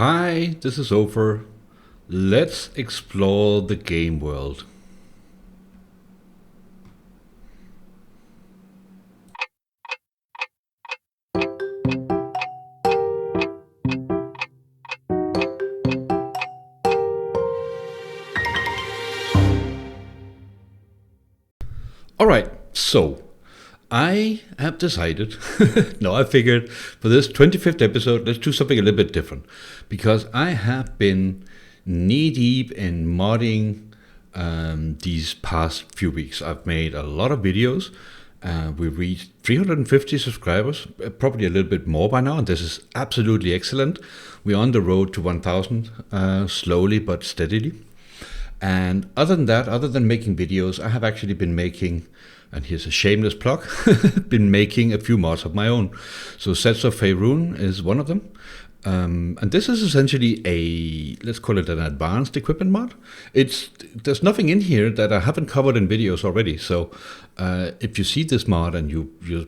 Hi, this is Ohfor. Let's explore the game world. Alright, so I have decided, no, I figured for this 25th episode, let's do something a little bit different. Because I have been knee deep in modding these past few weeks. I've made a lot of videos. We reached 350 subscribers, probably a little bit more by now, and this is absolutely excellent. We're on the road to 1,000, slowly but steadily. And other than that, other than making videos, I have actually been making, and here's a shameless plug, been making a few mods of my own. So Sets of Faerun is one of them. And this is essentially let's call it an advanced equipment mod. There's nothing in here that I haven't covered in videos already. So if you see this mod and you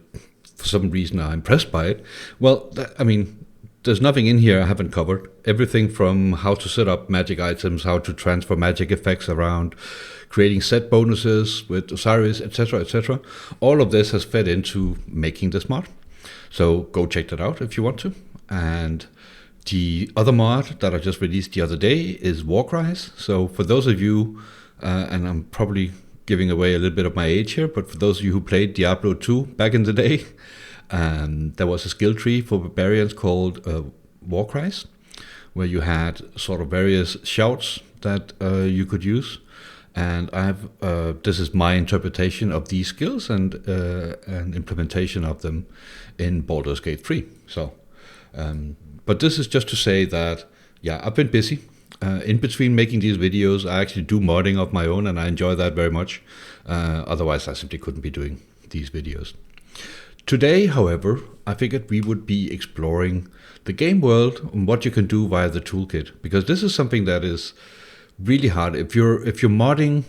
for some reason are impressed by it, well, there's nothing in here I haven't covered. Everything from how to set up magic items, how to transfer magic effects around, creating set bonuses with Osiris, etc., etc. All of this has fed into making this mod. So go check that out if you want to. And the other mod that I just released the other day is Warcries. So for those of you, and I'm probably giving away a little bit of my age here, but for those of you who played Diablo 2 back in the day, there was a skill tree for barbarians called Warcries, where you had sort of various shouts that you could use. And I have this is my interpretation of these skills and implementation of them in Baldur's Gate 3. So, but this is just to say that, yeah, I've been busy. In between making these videos, I actually do modding of my own, and I enjoy that very much. Otherwise, I simply couldn't be doing these videos. Today, however, I figured we would be exploring the game world and what you can do via the toolkit, because this is something that is really hard. If you're modding,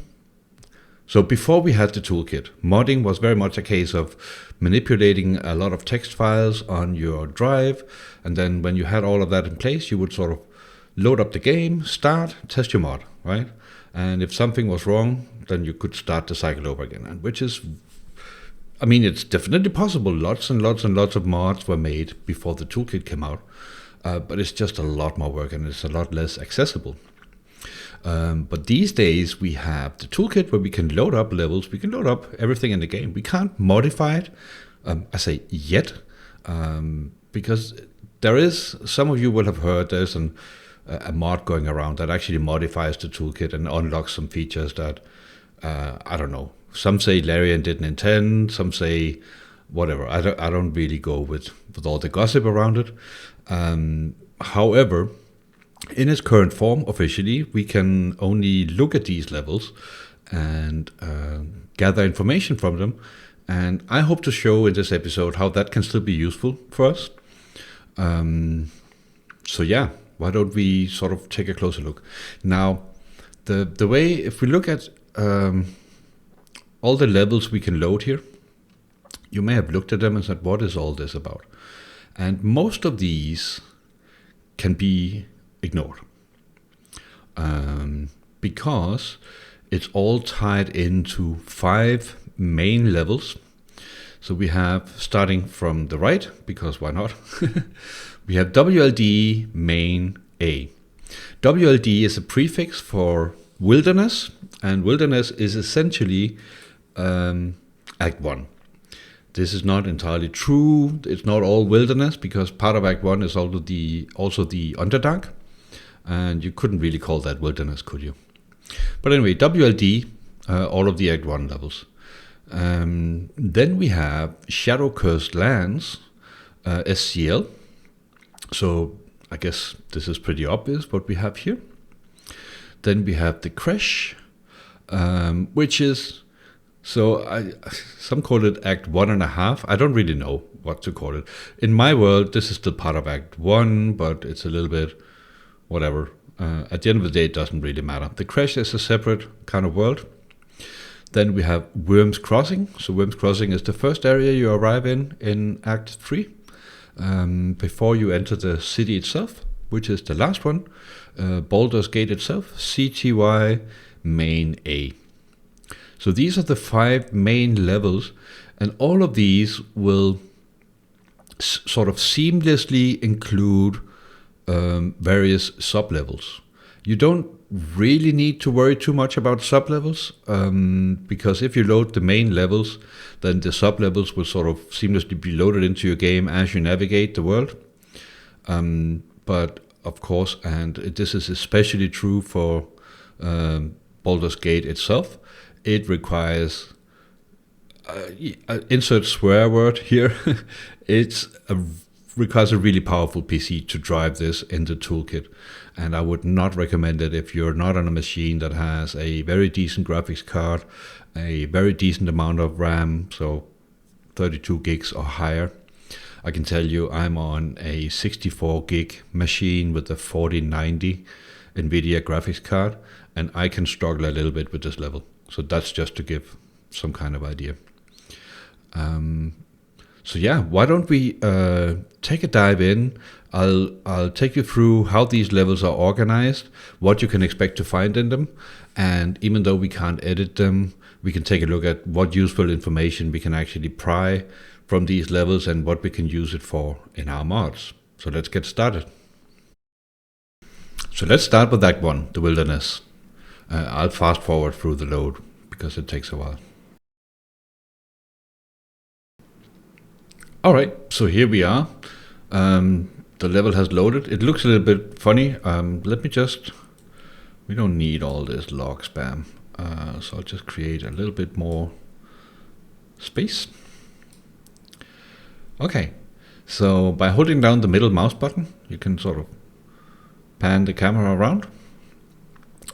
so before we had the toolkit, modding was very much a case of manipulating a lot of text files on your drive, and then when you had all of that in place, you would sort of load up the game, start, test your mod, right? And if something was wrong, then you could start the cycle over again, and which is, it's definitely possible. Lots and lots and lots of mods were made before the toolkit came out, but it's just a lot more work and it's a lot less accessible. But these days we have the toolkit where we can load up levels, we can load up everything in the game. We can't modify it, I say yet, because there is, some of you will have heard there's a mod going around that actually modifies the toolkit and unlocks some features that, I don't know, some say Larian didn't intend, some say whatever. I don't really go with all the gossip around it. However, in its current form, officially, we can only look at these levels and gather information from them. And I hope to show in this episode how that can still be useful for us. So yeah, why don't we sort of take a closer look? Now, the way, if we look at all the levels we can load here, you may have looked at them and said, what is all this about? And most of these can be ignored because it's all tied into 5 main levels. So we have, starting from the right, because why not? We have WLD main A. WLD is a prefix for wilderness, and wilderness is essentially Act 1. This is not entirely true. It's not all wilderness, because part of Act 1 is also the Underdark. And you couldn't really call that wilderness, could you? But anyway, WLD, all of the Act 1 levels. Then we have Shadow Cursed Lands, SCL. So I guess this is pretty obvious what we have here. Then we have the Creche, which is, some call it Act 1.5. I don't really know what to call it. In my world, this is still part of Act 1, but it's a little bit whatever. At the end of the day, it doesn't really matter. The Creche is a separate kind of world. Then we have Worm's Crossing. So Worm's Crossing is the first area you arrive in Act 3, before you enter the city itself. which is the last one, Baldur's Gate itself, CTY Main A. So these are the 5 main levels, and all of these will sort of seamlessly include various sub-levels. You don't really need to worry too much about sub-levels, because if you load the main levels, then the sub-levels will sort of seamlessly be loaded into your game as you navigate the world. But of course, and this is especially true for Baldur's Gate itself, it requires insert swear word here. Requires a really powerful PC to drive this in the Toolkit, and I would not recommend it if you're not on a machine that has a very decent graphics card, a very decent amount of RAM, so 32 gigs or higher. I can tell you I'm on a 64 gig machine with a 4090 NVIDIA graphics card, and I can struggle a little bit with this level. So that's just to give some kind of idea. So yeah, why don't we take a dive in? I'll take you through how these levels are organized, what you can expect to find in them, and even though we can't edit them, we can take a look at what useful information we can actually pry from these levels and what we can use it for in our mods. So let's get started. So let's start with Act 1, the wilderness. I'll fast forward through the load because it takes a while. Alright, so here we are. The level has loaded. It looks a little bit funny. We don't need all this log spam. So I'll just create a little bit more space. Okay, so by holding down the middle mouse button, you can sort of pan the camera around.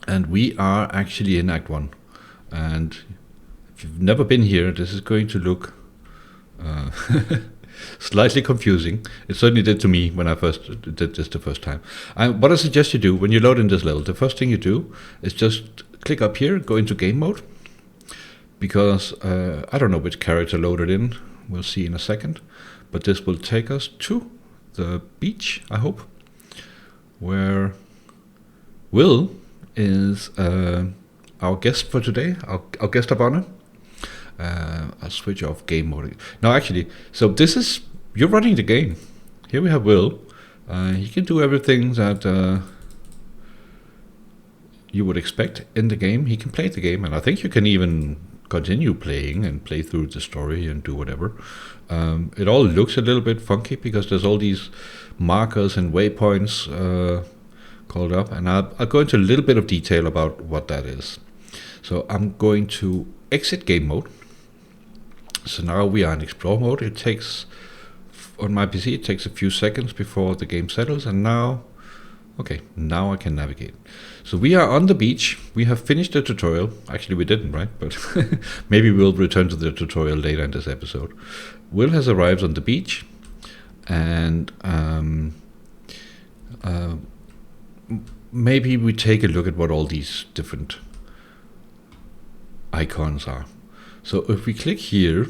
And we are actually in Act 1. And if you've never been here, this is going to look slightly confusing. It certainly did to me when I first did this the first time. What I suggest you do when you load in this level, the first thing you do is just click up here, go into game mode, because I don't know which character loaded in. We'll see in a second. But this will take us to the beach, I hope, where Will is our guest for today, our guest of honor. I'll switch off game mode. No, actually, so you're running the game. Here we have Will. He can do everything that you would expect in the game. He can play the game, and I think you can even continue playing and play through the story and do whatever. It all looks a little bit funky because there's all these markers and waypoints called up, and I'll go into a little bit of detail about what that is. So I'm going to exit game mode. So now we are in explore mode. It takes, on my PC, it takes a few seconds before the game settles, and now I can navigate. So we are on the beach. We have finished the tutorial. Actually, we didn't, right? But maybe we'll return to the tutorial later in this episode. Will has arrived on the beach, and maybe we take a look at what all these different icons are. So if we click here,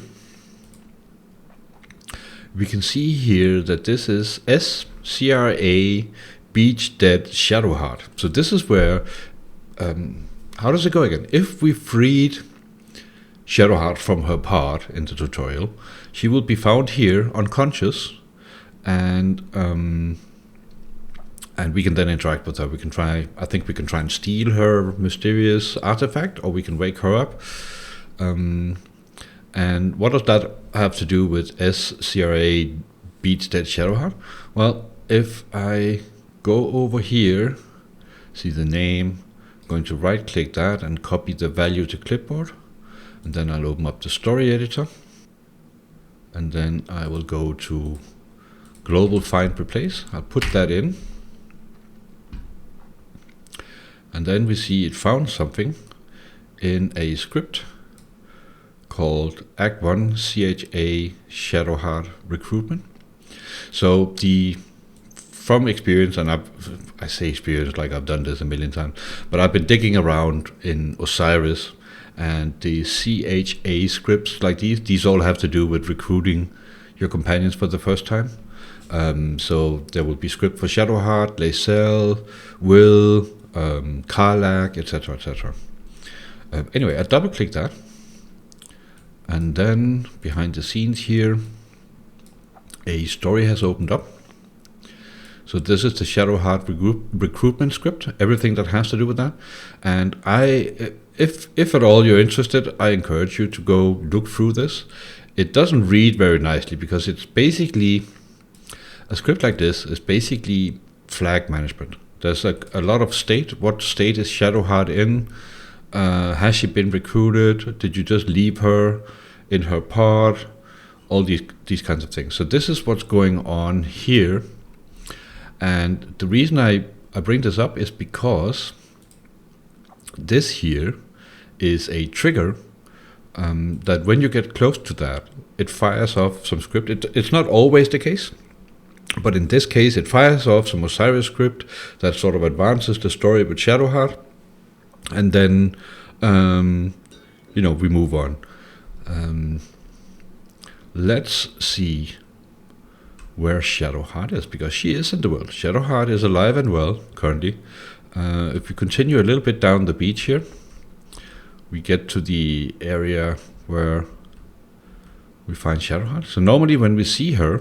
we can see here that this is SCRA Beach Dead Shadowheart. So this is where, how does it go again? If we freed Shadowheart from her part in the tutorial, she will be found here unconscious, and we can then interact with her. I think we can try and steal her mysterious artifact, or we can wake her up. And what does that have to do with SCRA Beach Dead Shadowheart? Well, if I go over here, see the name, I'm going to right click that and copy the value to clipboard, and then I'll open up the story editor, and then I will go to global find replace. I'll put that in, and then we see it found something in a script called Act 1 CHA Shadowheart Recruitment. So from experience, and I say experience like I've done this a million times, but I've been digging around in Osiris, and the CHA scripts like these all have to do with recruiting your companions for the first time. So there will be script for Shadowheart, Lae'zel, Will, Karlach, etc., etc. Anyway, I double click that, and then behind the scenes here, a story has opened up. So this is the Shadowheart recruitment script, everything that has to do with that. And if at all you're interested, I encourage you to go look through this. It doesn't read very nicely because it's basically, a script like this is basically flag management. There's a lot of state. What state is Shadowheart in? Has she been recruited? Did you just leave her in her pod? All these kinds of things. So this is what's going on here. And the reason I bring this up is because this here is a trigger that when you get close to that, it fires off some script. It's not always the case, but in this case, it fires off some Osiris script that sort of advances the story with Shadowheart, and then we move on. Let's see where Shadowheart is, because she is in the world. Shadowheart is alive and well currently. If we continue a little bit down the beach here, we get to the area where we find Shadowheart. So normally when we see her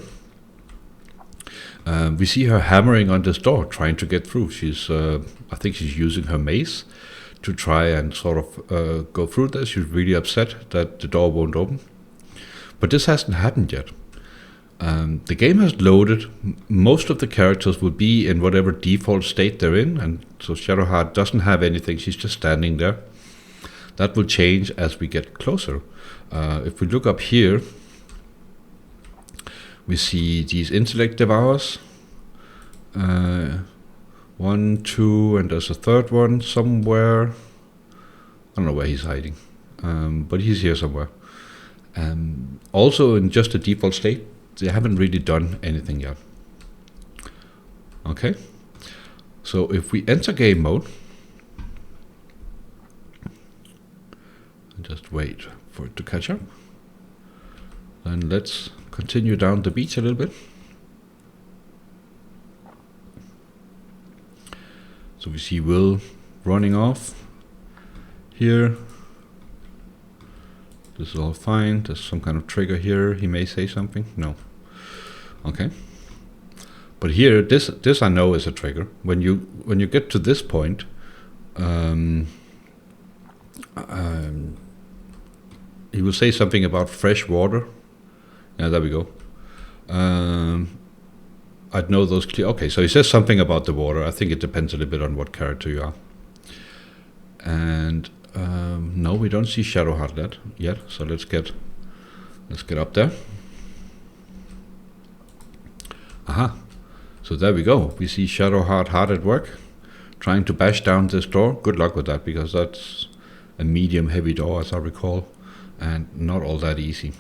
hammering on this door, trying to get through. I think she's using her mace to try and sort of go through this. She's really upset that the door won't open. But this hasn't happened yet. The game has loaded. Most of the characters will be in whatever default state they're in, and so Shadowheart doesn't have anything. She's just standing there. That will change as we get closer. If we look up here, we see these intellect devours. 1, 2, and there's a third one somewhere. I don't know where he's hiding, but he's here somewhere. Also in just the default state, they haven't really done anything yet. Okay, so if we enter game mode, just wait for it to catch up, then let's continue down the beach a little bit. So we see Will running off here. This is all fine. There's some kind of trigger here. He may say something. No. Okay. But here, this I know is a trigger. When you get to this point, he will say something about fresh water. Yeah, there we go. I'd know those clear. Okay, so he says something about the water. I think it depends a little bit on what character you are. And no, we don't see Shadowheart yet. So let's get up there. Aha. So there we go. We see Shadowheart hard at work, trying to bash down this door. Good luck with that, because that's a medium heavy door, as I recall, and not all that easy.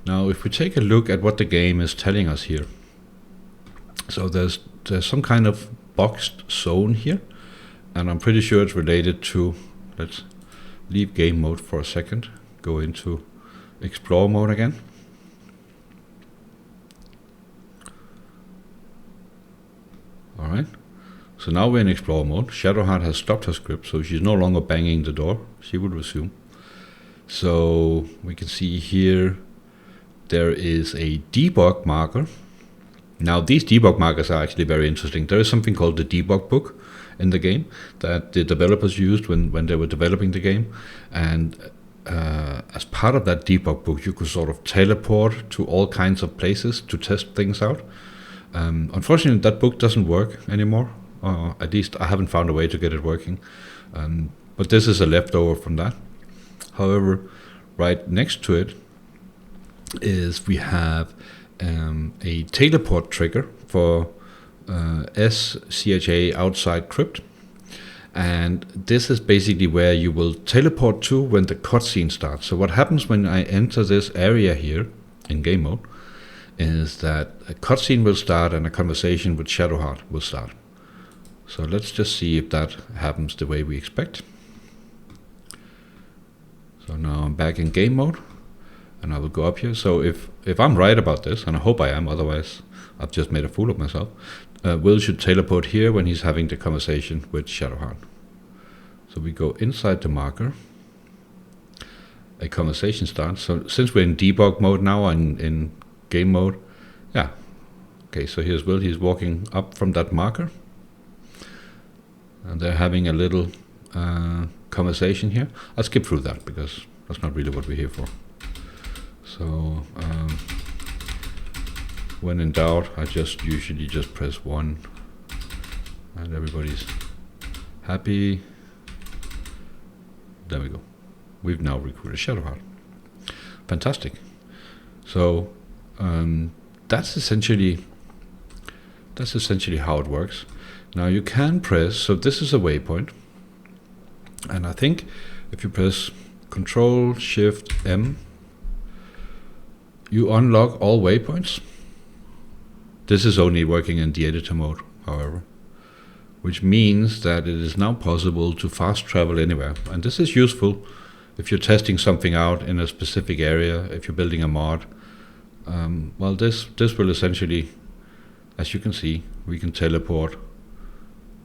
Now, if we take a look at what the game is telling us here, so there's some kind of boxed zone here, and I'm pretty sure it's related to. Let's leave game mode for a second. Go into explore mode again. All right. So now we're in explore mode. Shadowheart has stopped her script, so she's no longer banging the door. She will resume. So we can see here there is a debug marker. Now these debug markers are actually very interesting. There is something called the debug book in the game that the developers used when they were developing the game. And as part of that debug book, you could sort of teleport to all kinds of places to test things out. Unfortunately, that book doesn't work anymore. At least I haven't found a way to get it working. But this is a leftover from that. However, right next to it is we have a teleport trigger for SCHA outside crypt. And this is basically where you will teleport to when the cutscene starts. So what happens when I enter this area here in game mode is that a cutscene will start and a conversation with Shadowheart will start. So let's just see if that happens the way we expect. So now I'm back in game mode, and I will go up here. So if I'm right about this, and I hope I am, otherwise I've just made a fool of myself, Will should teleport here when he's having the conversation with Shadowheart. So we go inside the marker, a conversation starts. So since we're in debug mode now and in game mode, yeah. Okay, so here's Will, he's walking up from that marker, and they're having a little conversation here. I'll skip through that because that's not really what we're here for. So when in doubt, I usually just press 1 and everybody's happy. There we go. We've now recruited Shadowheart. Fantastic. So that's essentially how it works. Now you can press, so this is a waypoint, and I think if you press Control Shift M, you unlock all waypoints. This is only working in the editor mode, however, which means that it is now possible to fast travel anywhere. And this is useful if you're testing something out in a specific area, if you're building a mod. Well, this will essentially, as you can see, we can teleport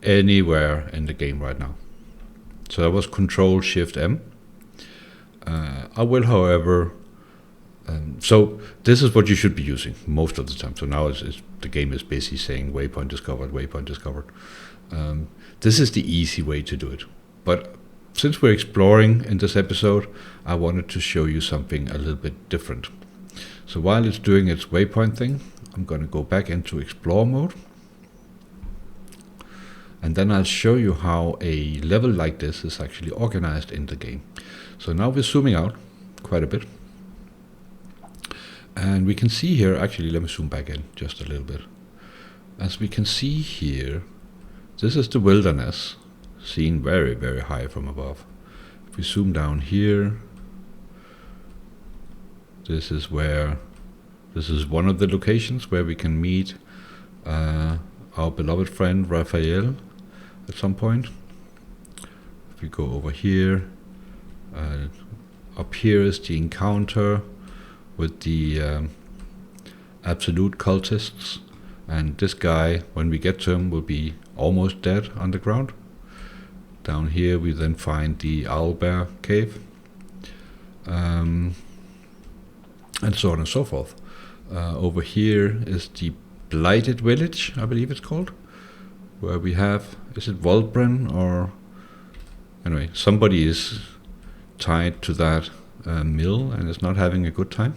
anywhere in the game right now. So that was Control Shift M. I will, however, so this is what you should be using most of the time. So now the game is busy saying waypoint discovered, waypoint discovered. This is the easy way to do it. But since we're exploring in this episode, I wanted to show you something a little bit different. So while it's doing its waypoint thing, I'm going to go back into explore mode. And then I'll show you how a level like this is actually organized in the game. So now we're zooming out quite a bit. And we can see here, actually let me zoom back in just a little bit. As we can see here, this is the wilderness, seen very, very high from above. If we zoom down here, this is one of the locations where we can meet our beloved friend Raphael at some point. If we go over here, up here is the encounter with the absolute cultists, and this guy, when we get to him, will be almost dead underground. Down here we then find the Owlbear cave, and so on and so forth. Over here is the Blighted Village, I believe it's called, where we have, is it Waldbren, or anyway, somebody is tied to that mill and is not having a good time.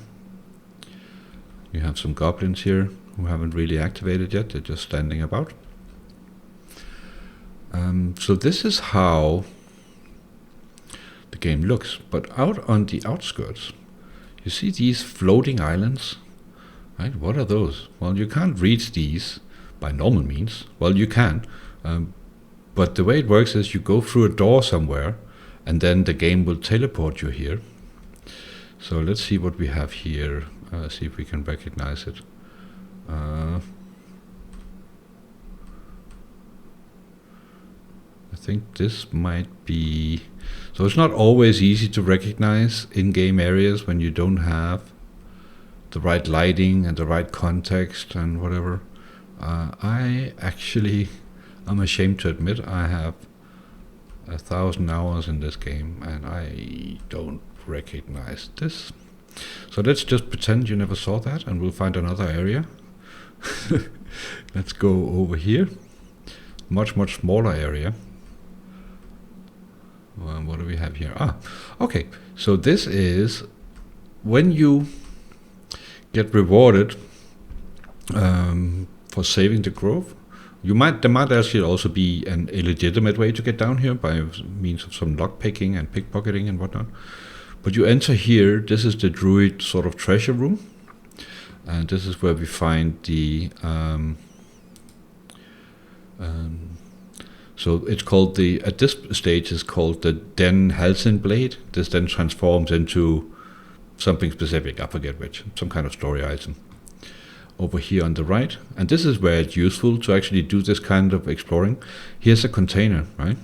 You have some goblins here who haven't really activated yet, they're just standing about. So this is how the game looks, but out on the outskirts, you see these floating islands, right? What are those? Well, you can't reach these by normal means. Well, you can, but the way it works is you go through a door somewhere, and then the game will teleport you here. So let's see what we have here, see if we can recognize it. I think this might be, so it's not always easy to recognize in-game areas when you don't have the right lighting and the right context and whatever. I'm ashamed to admit I have 1,000 hours in this game and I don't recognize this. So let's just pretend you never saw that and we'll find another area. Let's go over here. Much smaller area. What do we have here? Okay. So this is when you get rewarded for saving the grove. There might actually also be an illegitimate way to get down here by means of some lockpicking and pickpocketing and whatnot. But you enter here. This is the druid sort of treasure room, and this is where we find the. So it's called at this stage is called the Den Halsin Blade. This then transforms into something specific, I forget which, some kind of story item. Over here on the right, and this is where it's useful to actually do this kind of exploring. Here's a container, right?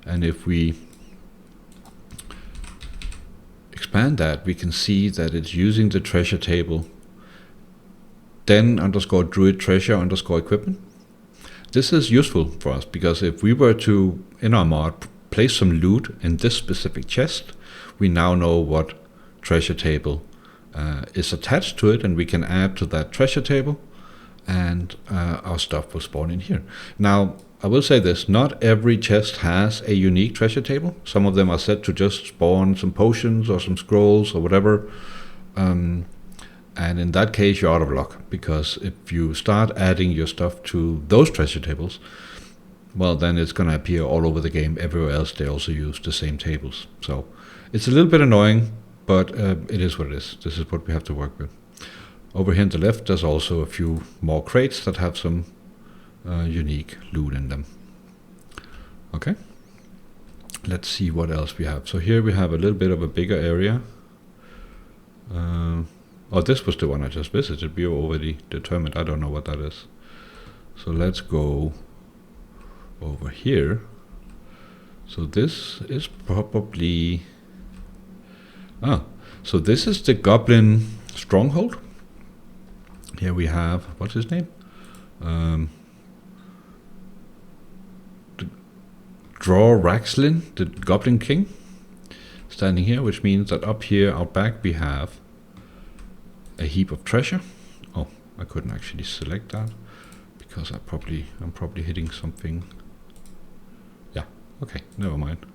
And if we expand expand that, we can see that it's using the treasure table den underscore druid treasure underscore equipment. This is useful for us because if we were to, in our mod, place some loot in this specific chest, we now know what treasure table is attached to it, and we can add to that treasure table, and our stuff will spawn in here. Now, I will say this, not every chest has a unique treasure table. Some of them are set to just spawn some potions or some scrolls or whatever. And in that case, you're out of luck, because if you start adding your stuff to those treasure tables, well, then it's going to appear all over the game. Everywhere else, they also use the same tables. So it's a little bit annoying, but it is what it is. This is what we have to work with. Over here on the left, there's also a few more crates that have some unique loot in them. Okay, let's see what else we have. So here we have a little bit of a bigger area. Oh, this was the one I just visited. We were already determined. I don't know what that is. So let's go over here. So this is probably... so this is the Goblin Stronghold. Here we have... What's his name? Draw Raxlin, the Goblin King, standing here, which means that up here, out back, we have a heap of treasure. Oh, I couldn't actually select that because I'm probably hitting something. Yeah, okay, never mind.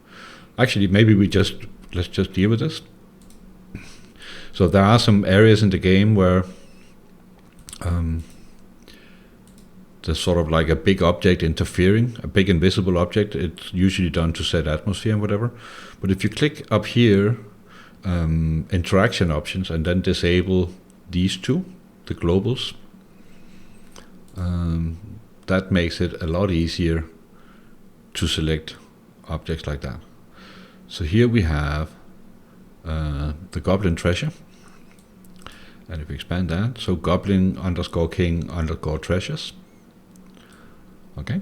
Actually, maybe let's just deal with this. So there are some areas in the game where there's sort of like a big object interfering, a big invisible object. It's usually done to set atmosphere and whatever. But if you click up here, interaction options, and then disable these two, the globals, that makes it a lot easier to select objects like that. So here we have the Goblin Treasure. And if we expand that, so Goblin underscore King underscore Treasures. Okay.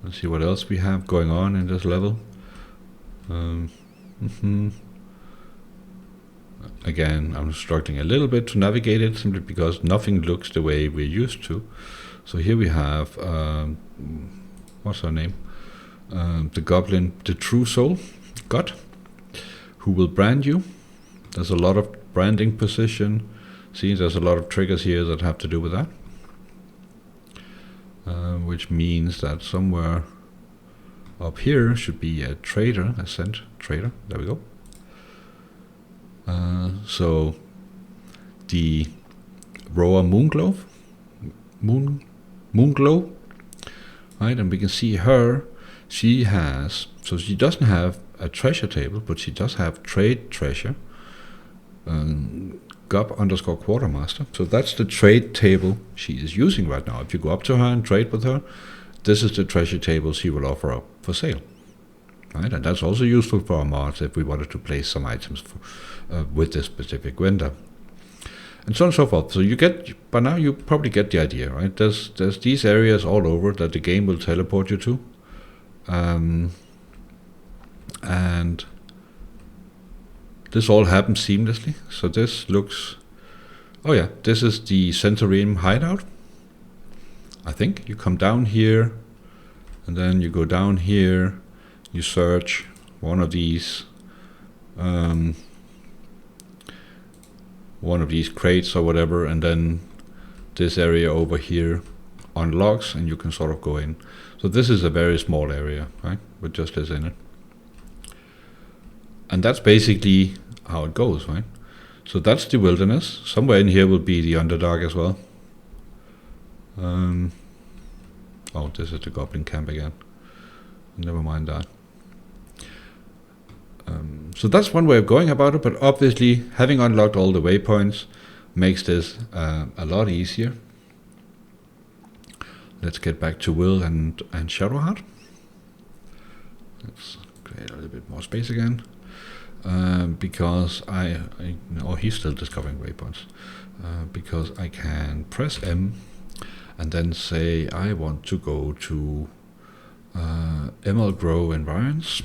Let's see what else we have going on in this level. Again, I'm struggling a little bit to navigate it simply because nothing looks the way we're used to. So here we have, what's her name? The Goblin, the True Soul God, who will brand you. There's a lot of branding position. See, there's a lot of triggers here that have to do with that. Which means that somewhere up here should be a trader, a scent trader. There we go. So the Roa Moonglow, right? And we can see her. She has, so she doesn't have a treasure table, but she does have trade treasure. Gob underscore Quartermaster. So that's the trade table she is using right now. If you go up to her and trade with her, this is the treasure table she will offer up for sale. Right? And that's also useful for our mods if we wanted to place some items for, with this specific vendor. And so on and so forth. So you get, by now you probably get the idea, right? There's these areas all over that the game will teleport you to. And this all happens seamlessly. So this looks, oh yeah, this is the Centurion hideout. I think you come down here, and then you go down here, you search one of these crates or whatever, and then this area over here unlocks and you can sort of go in. So this is a very small area, right, with just this in it. And that's basically how it goes, right? So that's the wilderness. Somewhere in here will be the Underdark as well. Oh, this is the Goblin Camp again. Never mind that. So that's one way of going about it, but obviously having unlocked all the waypoints makes this a lot easier. Let's get back to Will and Shadowheart. Let's create a little bit more space again. Because oh, he's still discovering waypoints. Because I can press M and then say I want to go to Emerald Grove Environs.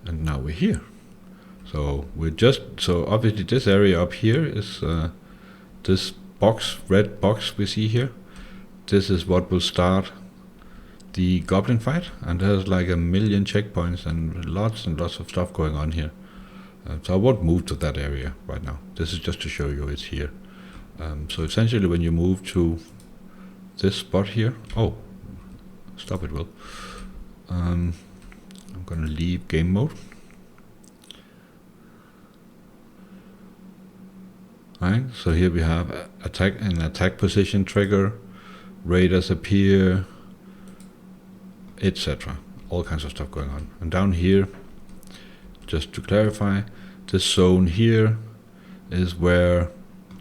And now we're here. So so obviously this area up here is this box, red box we see here. This is what will start the goblin fight, and there's like a million checkpoints and lots of stuff going on here. So I won't move to that area right now. This is just to show you it's here. So essentially when you move to this spot here, oh, stop it, Will. I'm gonna leave game mode. Right, so here we have an attack position trigger, raiders appear, etc. All kinds of stuff going on. And down here, just to clarify, this zone here is where,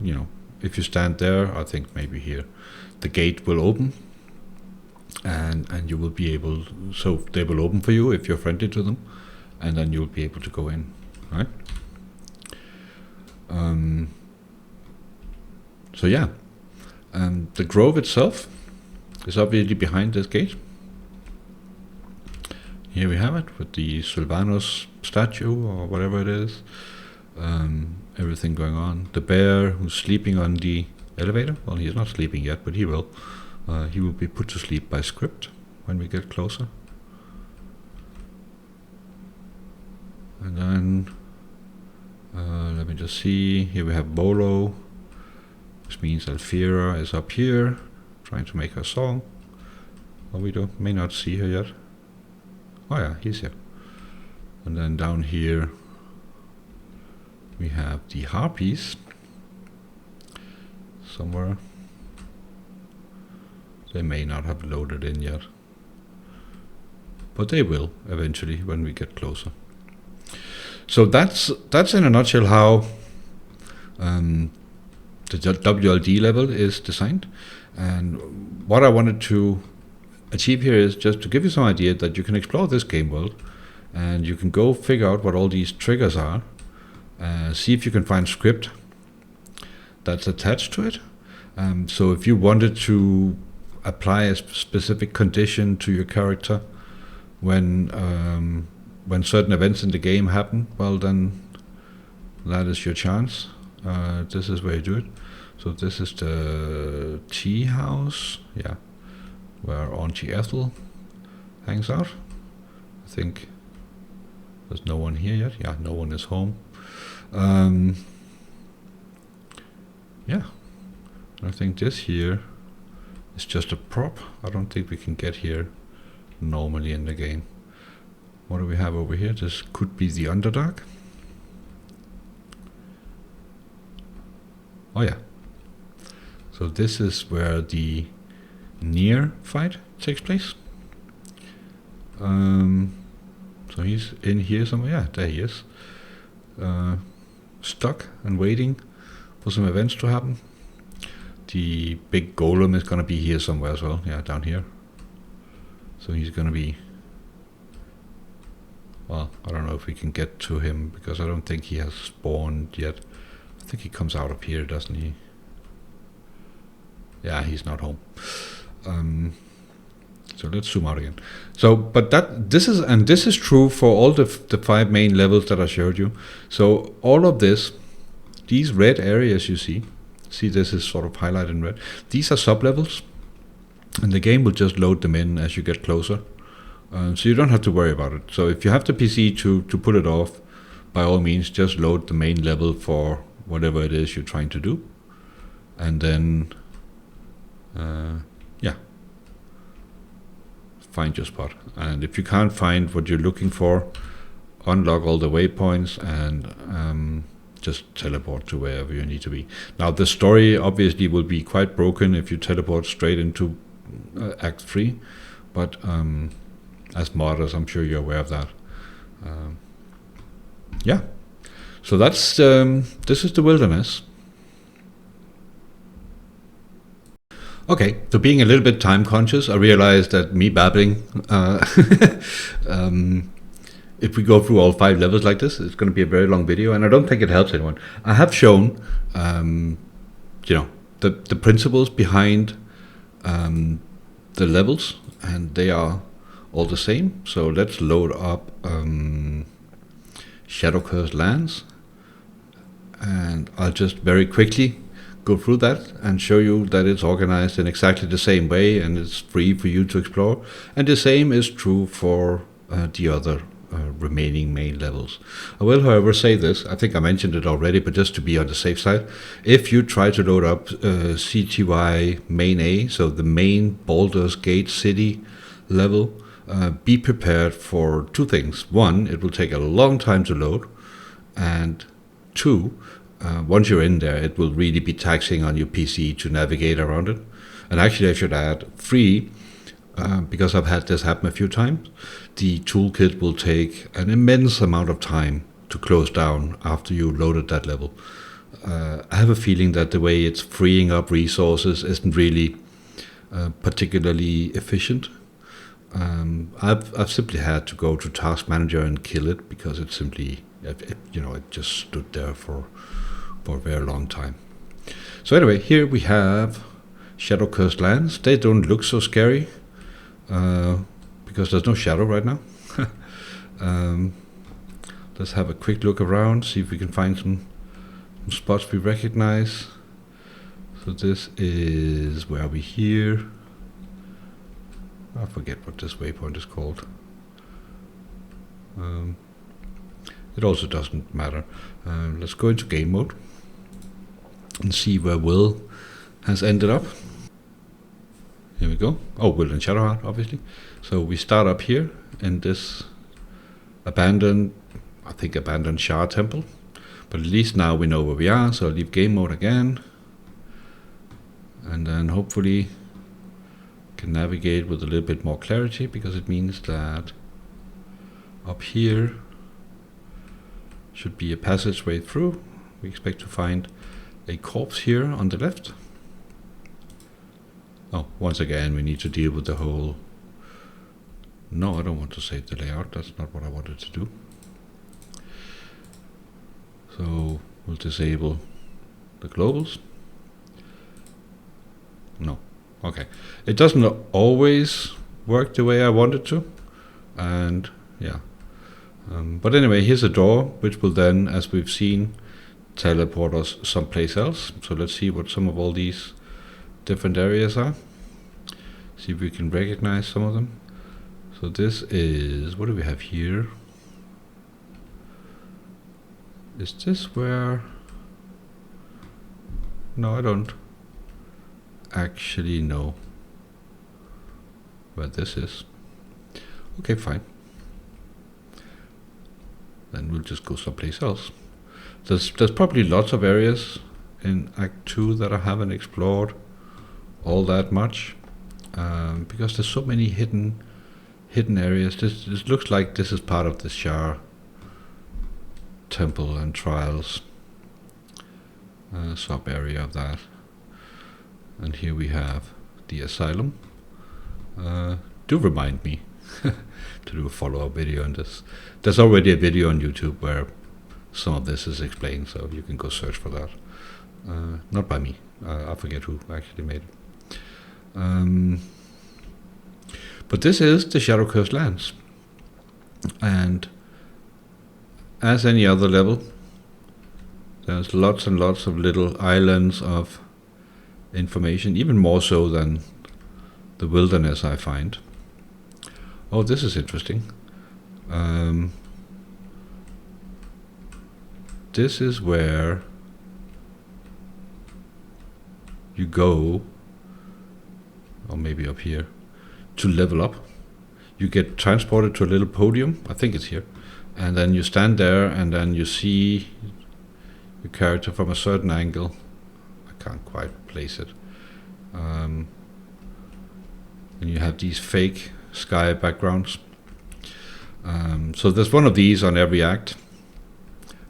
you know, if you stand there, I think maybe here, the gate will open, and you will be able, so they will open for you if you're friendly to them, and then you'll be able to go in, right? So yeah, the grove itself is obviously behind this gate. Here we have it with the Sylvanos statue or whatever it is. Everything going on. The bear who's sleeping on the elevator. Well, he's not sleeping yet, but he will. He will be put to sleep by script when we get closer. And then, let me just see. Here we have Bolo, which means Alfira is up here, trying to make her song. Well, we may not see her yet. Oh yeah, he's here. And then down here we have the harpies somewhere. They may not have loaded in yet, but they will eventually when we get closer. So that's in a nutshell how the WLD level is designed. And what I wanted to achieve here is just to give you some idea that you can explore this game world, and you can go figure out what all these triggers are, see if you can find script that's attached to it. So if you wanted to apply a specific condition to your character when certain events in the game happen, well then that is your chance. This is where you do it. So this is the tea house, yeah, where Auntie Ethel hangs out. I think there's no one here yet. Yeah, no one is home. Yeah, I think this here is just a prop. I don't think we can get here normally in the game. What do we have over here? This could be the Underdark. Oh yeah. So this is where the Nier fight takes place. So he's in here somewhere. Yeah, there he is. Stuck and waiting for some events to happen. The big golem is gonna be here somewhere as well. Yeah, down here. So he's gonna be, well, I don't know if we can get to him because I don't think he has spawned yet. I think he comes out of here, doesn't he? Yeah, he's not home. So let's zoom out again. So, but this is true for all the 5 main levels that I showed you. So all of this, these red areas you see this is sort of highlighted in red. These are sub-levels, and the game will just load them in as you get closer. So you don't have to worry about it. So if you have the PC to put it off, by all means, just load the main level for whatever it is you're trying to do. And then, yeah, find your spot. And if you can't find what you're looking for, unlock all the waypoints and just teleport to wherever you need to be. Now, the story obviously will be quite broken if you teleport straight into Act 3, but as modders, I'm sure you're aware of that. Yeah, so that's this is the wilderness. Okay, so being a little bit time conscious, I realized that me babbling, if we go through all 5 levels like this, it's going to be a very long video, and I don't think it helps anyone. I have shown, you know, the principles behind the levels, and they are all the same. So let's load up Shadow Cursed Lands, and I'll just very quickly go through that and show you that it's organized in exactly the same way and it's free for you to explore. And the same is true for the other remaining main levels. I will, however, say this, I think I mentioned it already, but just to be on the safe side, if you try to load up CTY Main A, so the main Baldur's Gate city level, be prepared for two things. One, it will take a long time to load, and two, once you're in there, it will really be taxing on your PC to navigate around it. And actually, I should add, free, because I've had this happen a few times, the toolkit will take an immense amount of time to close down after you loaded that level. I have a feeling that the way it's freeing up resources isn't really particularly efficient. I've simply had to go to Task Manager and kill it because it simply, it just stood there for a very long time. So anyway, here we have Shadow Cursed Lands. They don't look so scary because there's no shadow right now. Let's have a quick look around, see if we can find some spots we recognize. So this is, where are we here? I forget what this waypoint is called. It also doesn't matter. Let's go into game mode and see where Will has ended up. Here we go. Oh, Will and Shadowheart, obviously. So we start up here in this abandoned Shah temple. But at least now we know where we are, so I'll leave game mode again. And then hopefully can navigate with a little bit more clarity, because it means that up here should be a passageway through. We expect to find a corpse here on the left. Oh, once again, we need to deal with the whole... No, I don't want to save the layout. That's not what I wanted to do. So we'll disable the globals. No. Okay. It doesn't always work the way I want it to. And yeah. But anyway, here's a door, which will then, as we've seen, teleport us someplace else. So let's see what some of all these different areas are. See if we can recognize some of them. So this is, what do we have here? Is this where... No, I don't actually know where this is. Okay, fine. Then we'll just go someplace else. There's probably lots of areas in Act 2 that I haven't explored all that much, because there's so many hidden areas. This looks like this is part of the Shah temple and trials sub area of that. And here we have the asylum. Do remind me to do a follow-up video on this. There's already a video on YouTube where some of this is explained, so you can go search for that. Not by me. I forget who actually made it. But this is the Shadow Cursed Lands. And as any other level, there's lots and lots of little islands of information, even more so than the wilderness, I find. Oh, this is interesting. This is where you go, or maybe up here, to level up. You get transported to a little podium, I think it's here, and then you stand there and then you see your character from a certain angle. I can't quite place it. And you have these fake sky backgrounds. So there's one of these on every act,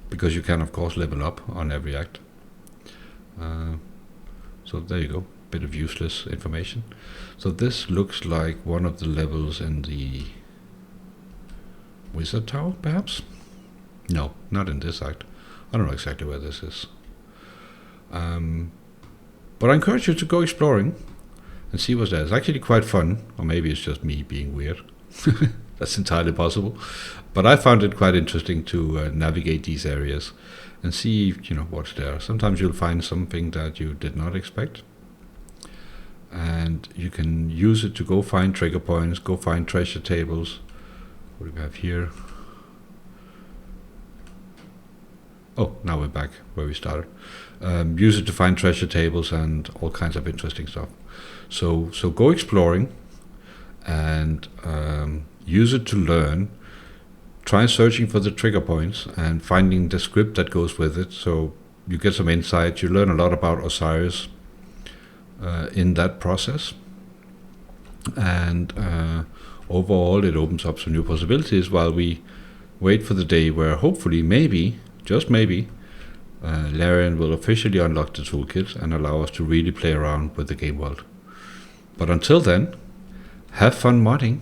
because you can of course level up on every act. So there you go, bit of useless information. So this looks like one of the levels in the Wizard Tower, perhaps? No, not in this act. I don't know exactly where this is. But I encourage you to go exploring and see what's there. It's actually quite fun, or maybe it's just me being weird. that's entirely possible. But I found it quite interesting to navigate these areas and see, what's there. Sometimes you'll find something that you did not expect, and you can use it to go find trigger points, go find treasure tables. What do we have here? Oh, now we're back where we started. Use it to find treasure tables and all kinds of interesting stuff. So go exploring and use it to learn. Try searching for the trigger points and finding the script that goes with it, so you get some insight. You learn a lot about Osiris in that process, and overall it opens up some new possibilities while we wait for the day where hopefully, maybe, just maybe, Larian will officially unlock the toolkit and allow us to really play around with the game world. But until then, have fun modding.